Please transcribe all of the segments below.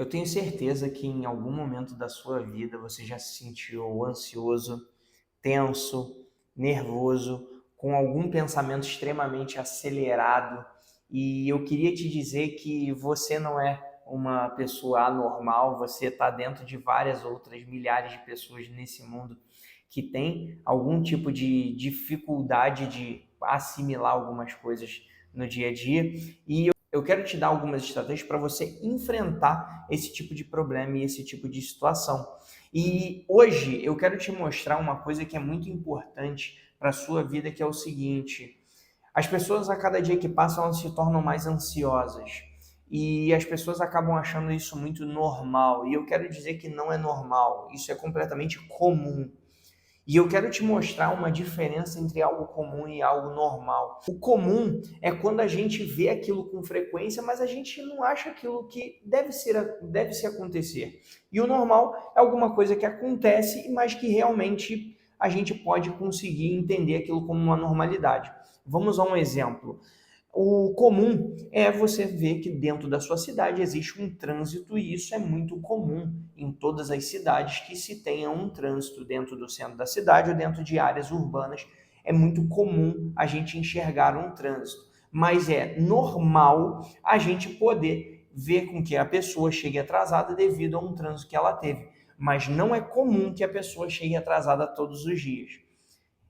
Eu tenho certeza que em algum momento da sua vida você já se sentiu ansioso, tenso, nervoso, com algum pensamento extremamente acelerado. E eu queria te dizer que você não é uma pessoa anormal, você está dentro de várias outras milhares de pessoas nesse mundo que tem algum tipo de dificuldade de assimilar algumas coisas no dia a dia. E eu quero te dar algumas estratégias para você enfrentar esse tipo de problema e esse tipo de situação. E hoje eu quero te mostrar uma coisa que é muito importante para a sua vida, que é o seguinte: as pessoas a cada dia que passam elas se tornam mais ansiosas. E as pessoas acabam achando isso muito normal. E eu quero dizer que não é normal, isso é completamente comum. E eu quero te mostrar uma diferença entre algo comum e algo normal. O comum é quando a gente vê aquilo com frequência, mas a gente não acha aquilo que deve se acontecer. E o normal é alguma coisa que acontece, mas que realmente a gente pode conseguir entender aquilo como uma normalidade. Vamos a um exemplo. O comum é você ver que dentro da sua cidade existe um trânsito, e isso é muito comum em todas as cidades que se tenha um trânsito dentro do centro da cidade ou dentro de áreas urbanas. É muito comum a gente enxergar um trânsito, mas é normal a gente poder ver com que a pessoa chegue atrasada devido a um trânsito que ela teve, mas não é comum que a pessoa chegue atrasada todos os dias.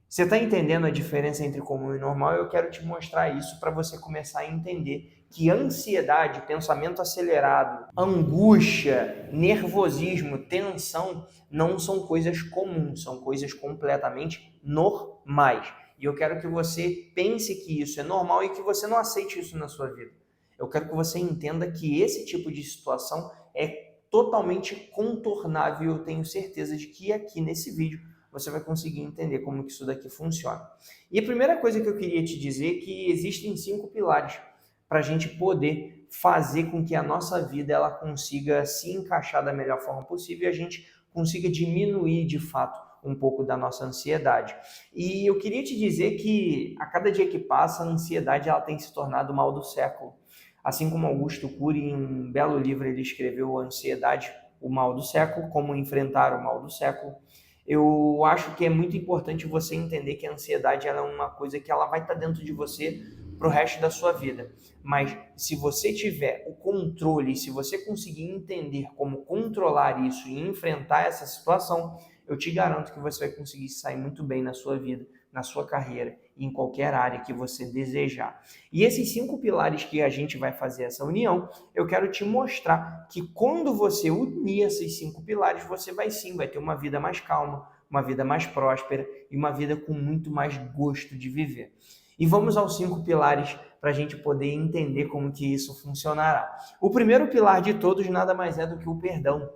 Você está entendendo a diferença entre comum e normal? Eu quero te mostrar isso para você começar a entender que ansiedade, pensamento acelerado, angústia, nervosismo, tensão não são coisas comuns, são coisas completamente normais. E eu quero que você pense que isso é normal e que você não aceite isso na sua vida. Eu quero que você entenda que esse tipo de situação é totalmente contornável. Eu tenho certeza de que aqui nesse vídeo você vai conseguir entender como que isso daqui funciona. E a primeira coisa que eu queria te dizer é que existem 5 pilares para a gente poder fazer com que a nossa vida ela consiga se encaixar da melhor forma possível e a gente consiga diminuir de fato um pouco da nossa ansiedade. E eu queria te dizer que a cada dia que passa, a ansiedade ela tem se tornado o mal do século. Assim como Augusto Cury, em um belo livro, ele escreveu A Ansiedade, o Mal do Século, como enfrentar o mal do século. Eu acho que é muito importante você entender que a ansiedade ela é uma coisa que ela vai estar dentro de você para o resto da sua vida. Mas se você tiver o controle, se você conseguir entender como controlar isso e enfrentar essa situação, eu te garanto que você vai conseguir sair muito bem na sua vida, na sua carreira e em qualquer área que você desejar. E esses 5 pilares que a gente vai fazer essa união, eu quero te mostrar que quando você unir esses 5 pilares, você vai ter uma vida mais calma, uma vida mais próspera e uma vida com muito mais gosto de viver. E vamos aos 5 pilares para a gente poder entender como que isso funcionará. O primeiro pilar de todos nada mais é do que o perdão.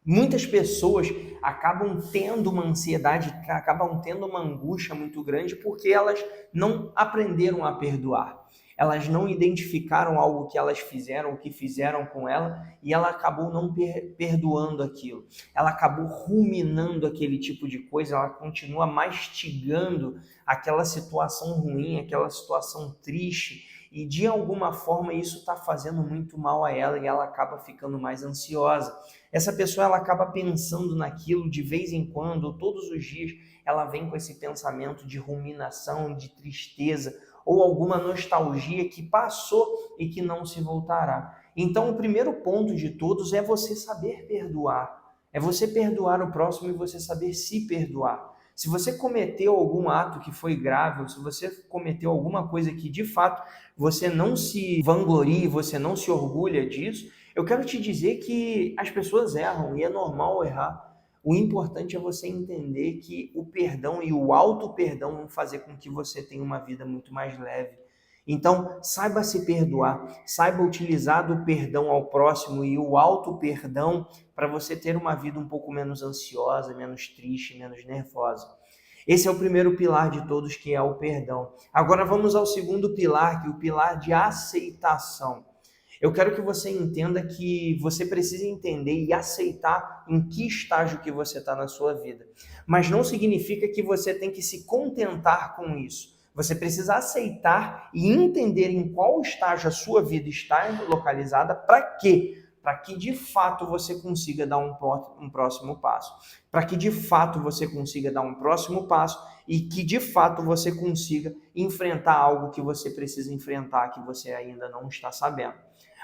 Muitas pessoas acabam tendo uma ansiedade, acabam tendo uma angústia muito grande porque elas não aprenderam a perdoar. Elas não identificaram algo que elas fizeram, o que fizeram com ela, e ela acabou não perdoando aquilo. Ela acabou ruminando aquele tipo de coisa, ela continua mastigando aquela situação ruim, aquela situação triste, e de alguma forma isso está fazendo muito mal a ela e ela acaba ficando mais ansiosa. Essa pessoa ela acaba pensando naquilo de vez em quando, todos os dias, ela vem com esse pensamento de ruminação, de tristeza ou alguma nostalgia que passou e que não se voltará. Então, o primeiro ponto de todos é você saber perdoar. É você perdoar o próximo e você saber se perdoar. Se você cometeu algum ato que foi grave, ou se você cometeu alguma coisa que de fato você não se vangloria, você não se orgulha disso, eu quero te dizer que as pessoas erram e é normal errar. O importante é você entender que o perdão e o auto-perdão vão fazer com que você tenha uma vida muito mais leve. Então, saiba se perdoar, saiba utilizar do perdão ao próximo e o auto-perdão para você ter uma vida um pouco menos ansiosa, menos triste, menos nervosa. Esse é o primeiro pilar de todos, que é o perdão. Agora vamos ao segundo pilar, que é o pilar de aceitação. Eu quero que você entenda que você precisa entender e aceitar em que estágio que você está na sua vida. Mas não significa que você tem que se contentar com isso. Você precisa aceitar e entender em qual estágio a sua vida está localizada. Para quê? para que de fato você consiga dar um próximo passo, para que de fato você consiga dar um próximo passo e que de fato você consiga enfrentar algo que você precisa enfrentar, que você ainda não está sabendo.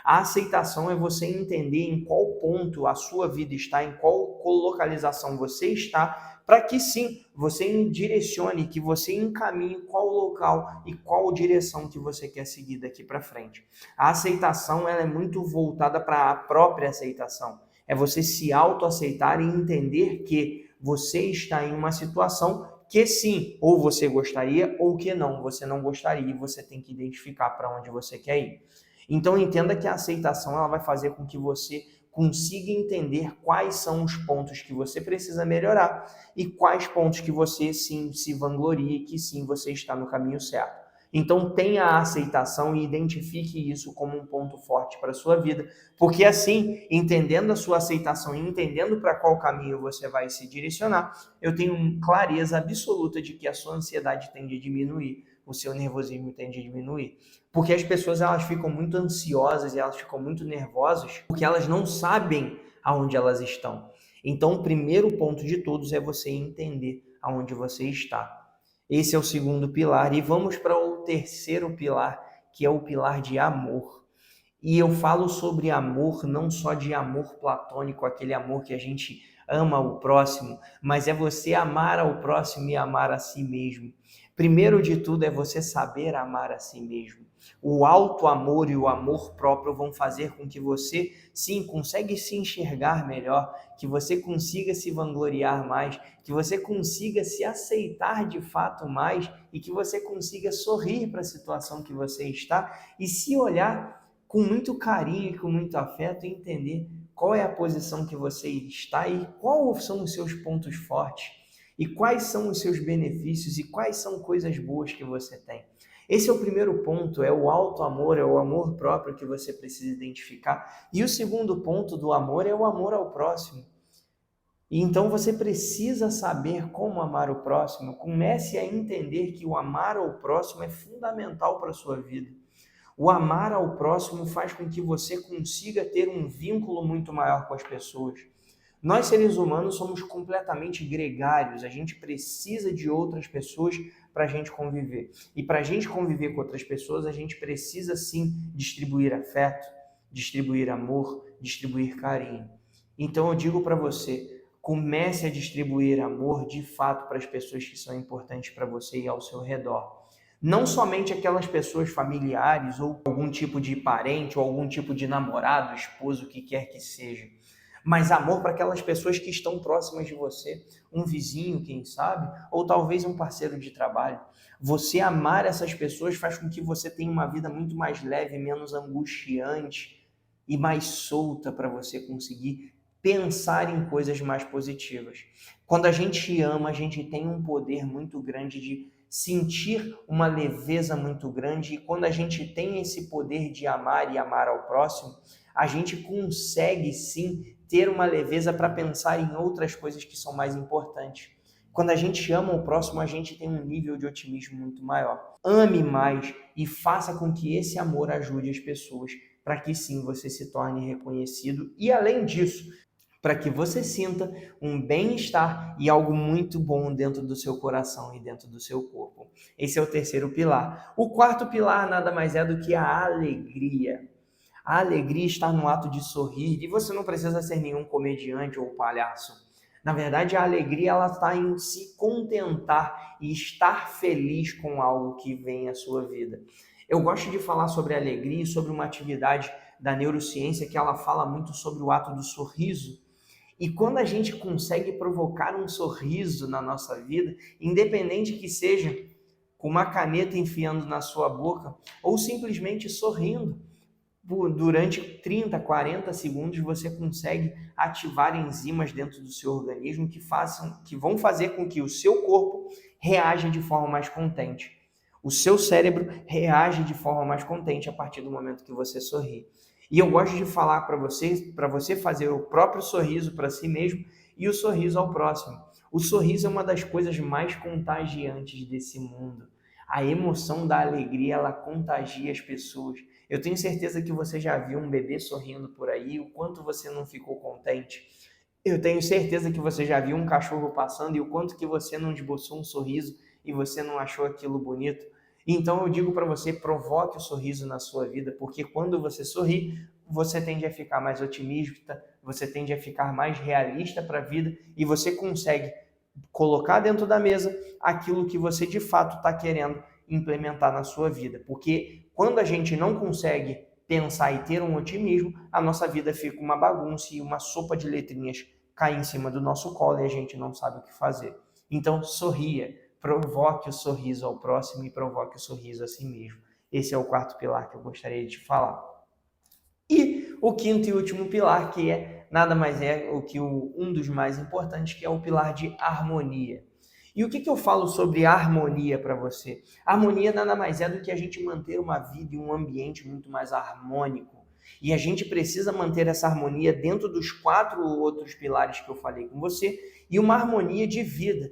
A aceitação é você entender em qual ponto a sua vida está, em qual localização você está, para que sim, você direcione, que você encaminhe qual local e qual direção que você quer seguir daqui para frente. A aceitação ela é muito voltada para a própria aceitação. É você se autoaceitar e entender que você está em uma situação que sim, ou você gostaria ou que não, você não gostaria e você tem que identificar para onde você quer ir. Então entenda que a aceitação ela vai fazer com que você consiga entender quais são os pontos que você precisa melhorar e quais pontos que você sim se vangloria, que sim você está no caminho certo. Então tenha a aceitação e identifique isso como um ponto forte para a sua vida, porque assim, entendendo a sua aceitação e entendendo para qual caminho você vai se direcionar, eu tenho clareza absoluta de que a sua ansiedade tende a diminuir, o seu nervosismo tende a diminuir. Porque as pessoas elas ficam muito ansiosas e elas ficam muito nervosas porque elas não sabem aonde elas estão. Então, o primeiro ponto de todos é você entender aonde você está. Esse é o segundo pilar. E vamos para o terceiro pilar, que é o pilar de amor. E eu falo sobre amor, não só de amor platônico, aquele amor que a gente ama o próximo, mas é você amar ao próximo e amar a si mesmo. Primeiro de tudo é você saber amar a si mesmo. O auto-amor e o amor próprio vão fazer com que você, sim, consiga se enxergar melhor, que você consiga se vangloriar mais, que você consiga se aceitar de fato mais e que você consiga sorrir para a situação que você está e se olhar com muito carinho e com muito afeto e entender qual é a posição que você está e quais são os seus pontos fortes e quais são os seus benefícios e quais são coisas boas que você tem. Esse é o primeiro ponto, é o auto-amor, é o amor próprio que você precisa identificar. E o segundo ponto do amor é o amor ao próximo. E então você precisa saber como amar o próximo. Comece a entender que o amar ao próximo é fundamental para a sua vida. O amar ao próximo faz com que você consiga ter um vínculo muito maior com as pessoas. Nós, seres humanos, somos completamente gregários, a gente precisa de outras pessoas para a gente conviver. E para a gente conviver com outras pessoas, a gente precisa sim distribuir afeto, distribuir amor, distribuir carinho. Então eu digo para você, comece a distribuir amor de fato para as pessoas que são importantes para você e ao seu redor. Não somente aquelas pessoas familiares ou algum tipo de parente ou algum tipo de namorado, esposo, o que quer que seja, mas amor para aquelas pessoas que estão próximas de você, um vizinho, quem sabe, ou talvez um parceiro de trabalho. Você amar essas pessoas faz com que você tenha uma vida muito mais leve, menos angustiante e mais solta para você conseguir pensar em coisas mais positivas. Quando a gente ama, a gente tem um poder muito grande de sentir uma leveza muito grande, e quando a gente tem esse poder de amar e amar ao próximo, a gente consegue sim ter uma leveza para pensar em outras coisas que são mais importantes. Quando a gente ama o próximo, a gente tem um nível de otimismo muito maior. Ame mais e faça com que esse amor ajude as pessoas para que sim você se torne reconhecido e, além disso, para que você sinta um bem-estar e algo muito bom dentro do seu coração e dentro do seu corpo. Esse é o terceiro pilar. O quarto pilar nada mais é do que a alegria. A alegria está no ato de sorrir e você não precisa ser nenhum comediante ou palhaço. Na verdade, a alegria ela está em se contentar e estar feliz com algo que vem à sua vida. Eu gosto de falar sobre alegria e sobre uma atividade da neurociência que ela fala muito sobre o ato do sorriso. E quando a gente consegue provocar um sorriso na nossa vida, independente que seja com uma caneta enfiando na sua boca ou simplesmente sorrindo, durante 30, 40 segundos você consegue ativar enzimas dentro do seu organismo que vão fazer com que o seu corpo reaja de forma mais contente. O seu cérebro reage de forma mais contente a partir do momento que você sorri. E eu gosto de falar para você fazer o próprio sorriso para si mesmo e o sorriso ao próximo. O sorriso é uma das coisas mais contagiantes desse mundo. A emoção da alegria, ela contagia as pessoas. Eu tenho certeza que você já viu um bebê sorrindo por aí, o quanto você não ficou contente. Eu tenho certeza que você já viu um cachorro passando e o quanto que você não esboçou um sorriso e você não achou aquilo bonito. Então eu digo para você, provoque o sorriso na sua vida, porque quando você sorri, você tende a ficar mais otimista, você tende a ficar mais realista para a vida e você consegue colocar dentro da mesa aquilo que você de fato está querendo implementar na sua vida. Porque quando a gente não consegue pensar e ter um otimismo, a nossa vida fica uma bagunça e uma sopa de letrinhas cai em cima do nosso colo e a gente não sabe o que fazer. Então, sorria, provoque o sorriso ao próximo e provoque o sorriso a si mesmo. Esse é o quarto pilar que eu gostaria de te falar. E o quinto e último pilar, que é nada mais é o que um dos mais importantes, que é o pilar de harmonia. E o que eu falo sobre harmonia para você? Harmonia nada mais é do que a gente manter uma vida e um ambiente muito mais harmônico. E a gente precisa manter essa harmonia dentro dos 4 outros pilares que eu falei com você e uma harmonia de vida.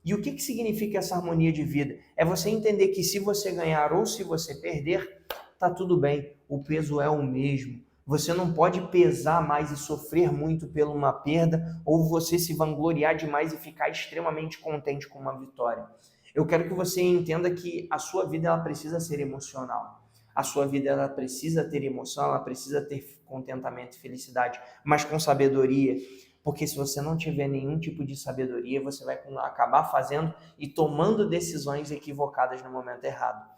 E o que significa essa harmonia de vida? É você entender que se você ganhar ou se você perder, tá tudo bem, o peso é o mesmo. Você não pode pesar mais e sofrer muito por uma perda, ou você se vangloriar demais e ficar extremamente contente com uma vitória. Eu quero que você entenda que a sua vida ela precisa ser emocional. A sua vida ela precisa ter emoção, ela precisa ter contentamento e felicidade, mas com sabedoria. Porque se você não tiver nenhum tipo de sabedoria, você vai acabar fazendo e tomando decisões equivocadas no momento errado.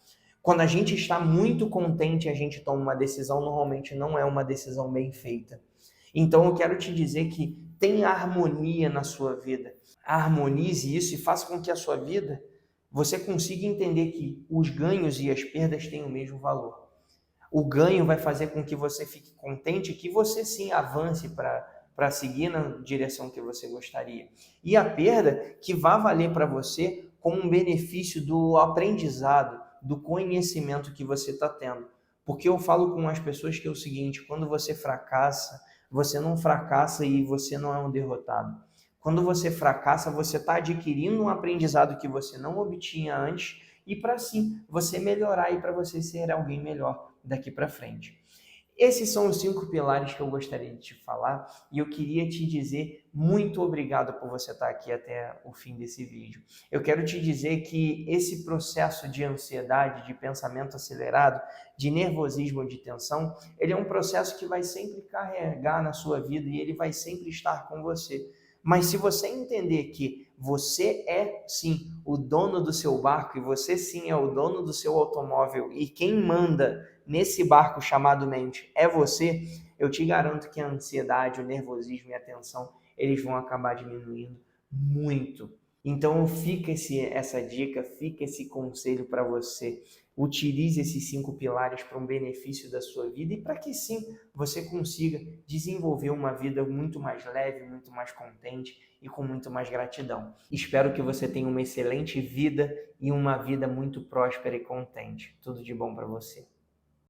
Quando a gente está muito contente, a gente toma uma decisão, normalmente não é uma decisão bem feita. Então eu quero te dizer que tenha harmonia na sua vida. Harmonize isso e faça com que a sua vida você consiga entender que os ganhos e as perdas têm o mesmo valor. O ganho vai fazer com que você fique contente, que você sim avance para seguir na direção que você gostaria. E a perda que vai valer para você como um benefício do aprendizado, do conhecimento que você está tendo. Porque eu falo com as pessoas que é o seguinte, quando você fracassa, você não fracassa e você não é um derrotado. Quando você fracassa, você está adquirindo um aprendizado que você não obtinha antes e para sim você melhorar e para você ser alguém melhor daqui para frente. Esses são os 5 pilares que eu gostaria de te falar e eu queria te dizer muito obrigado por você estar aqui até o fim desse vídeo. Eu quero te dizer que esse processo de ansiedade, de pensamento acelerado, de nervosismo, de tensão, ele é um processo que vai sempre carregar na sua vida e ele vai sempre estar com você. Mas se você entender que você é sim o dono do seu barco e você sim é o dono do seu automóvel e quem manda nesse barco chamado mente é você, eu te garanto que a ansiedade, o nervosismo e a tensão, eles vão acabar diminuindo muito. Então fica essa dica, fica esse conselho para você. Utilize esses 5 pilares para um benefício da sua vida e para que sim você consiga desenvolver uma vida muito mais leve, muito mais contente e com muito mais gratidão. Espero que você tenha uma excelente vida e uma vida muito próspera e contente. Tudo de bom para você.